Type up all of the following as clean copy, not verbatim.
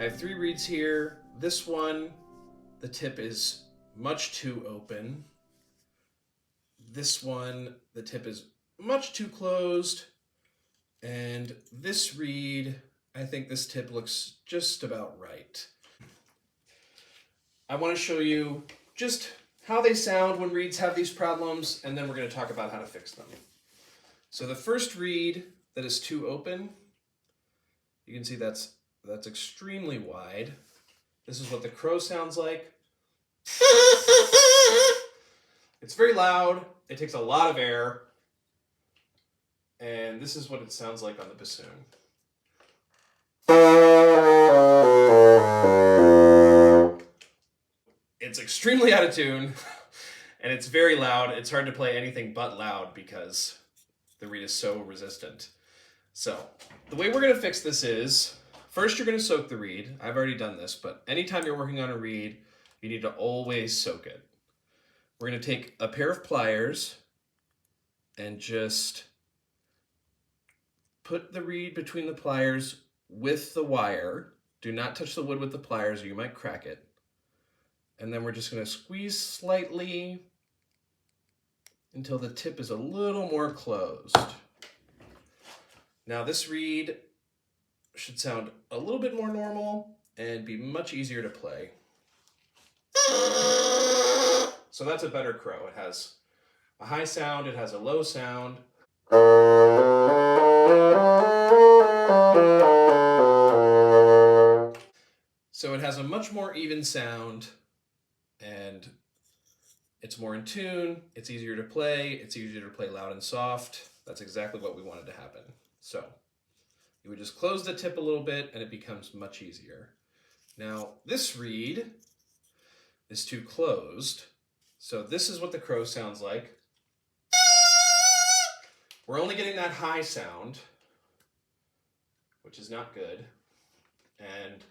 I have 3 reeds here. This one, the tip is much too open. This one, the tip is much too closed. And this reed, I think this tip looks just about right. I want to show you just how they sound when reeds have these problems, and then we're going to talk about how to fix them. So the first reed that is too open, you can see that's extremely wide. This is what the crow sounds like. It's very loud, it takes a lot of air, and this is what it sounds like on the bassoon. It's extremely out of tune, and it's very loud. It's hard to play anything but loud because the reed is so resistant. So the way we're going to fix this is, first you're going to soak the reed. I've already done this, but anytime you're working on a reed, you need to always soak it. We're going to take a pair of pliers and just put the reed between the pliers with the wire. Do not touch the wood with the pliers or you might crack it. And then we're just going to squeeze slightly until the tip is a little more closed. Now this reed should sound a little bit more normal and be much easier to play. So that's a better crow. It has a high sound, it has a low sound. So it has a much more even sound, and it's more in tune, it's easier to play loud and soft. That's exactly what we wanted to happen. So you would just close the tip a little bit and it becomes much easier. Now this reed is too closed, so this is what the crow sounds like. We're only getting that high sound, which is not good, and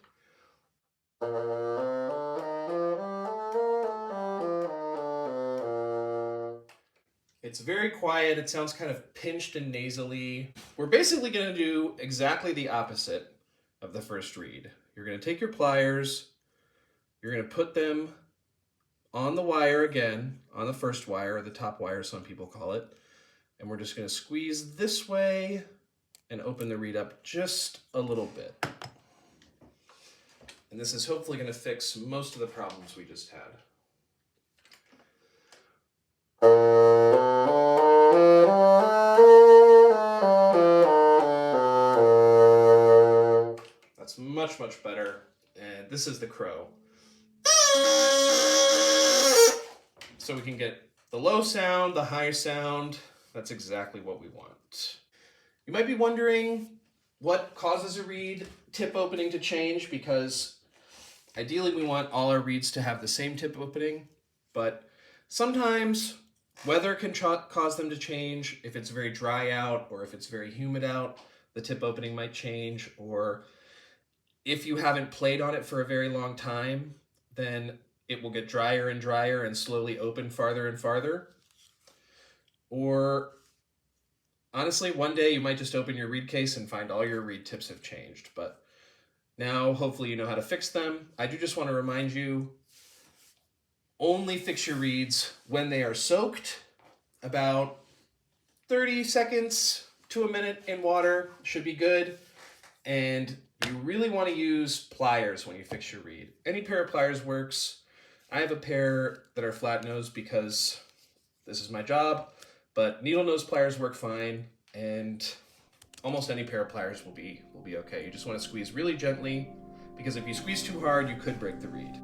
it's very quiet. It sounds kind of pinched and nasally. We're basically going to do exactly the opposite of the first reed. You're going to take your pliers, you're going to put them on the wire again, on the first wire, or the top wire, some people call it, and we're just going to squeeze this way and open the reed up just a little bit. And this is hopefully going to fix most of the problems we just had. That's much, much better. And this is the crow. So we can get the low sound, the high sound. That's exactly what we want. You might be wondering what causes a reed tip opening to change, because ideally we want all our reeds to have the same tip opening, but sometimes weather can cause them to change. If it's very dry out or if it's very humid out, the tip opening might change. Or if you haven't played on it for a very long time, then it will get drier and drier and slowly open farther and farther. Or honestly, one day you might just open your reed case and find all your reed tips have changed. But now hopefully you know how to fix them. I do just want to remind you, only fix your reeds when they are soaked. About 30 seconds to a minute in water should be good. And you really want to use pliers when you fix your reed. Any pair of pliers works. I have a pair that are flat nose because this is my job, but needle nose pliers work fine, and almost any pair of pliers will be okay. You just want to squeeze really gently, because if you squeeze too hard, you could break the reed.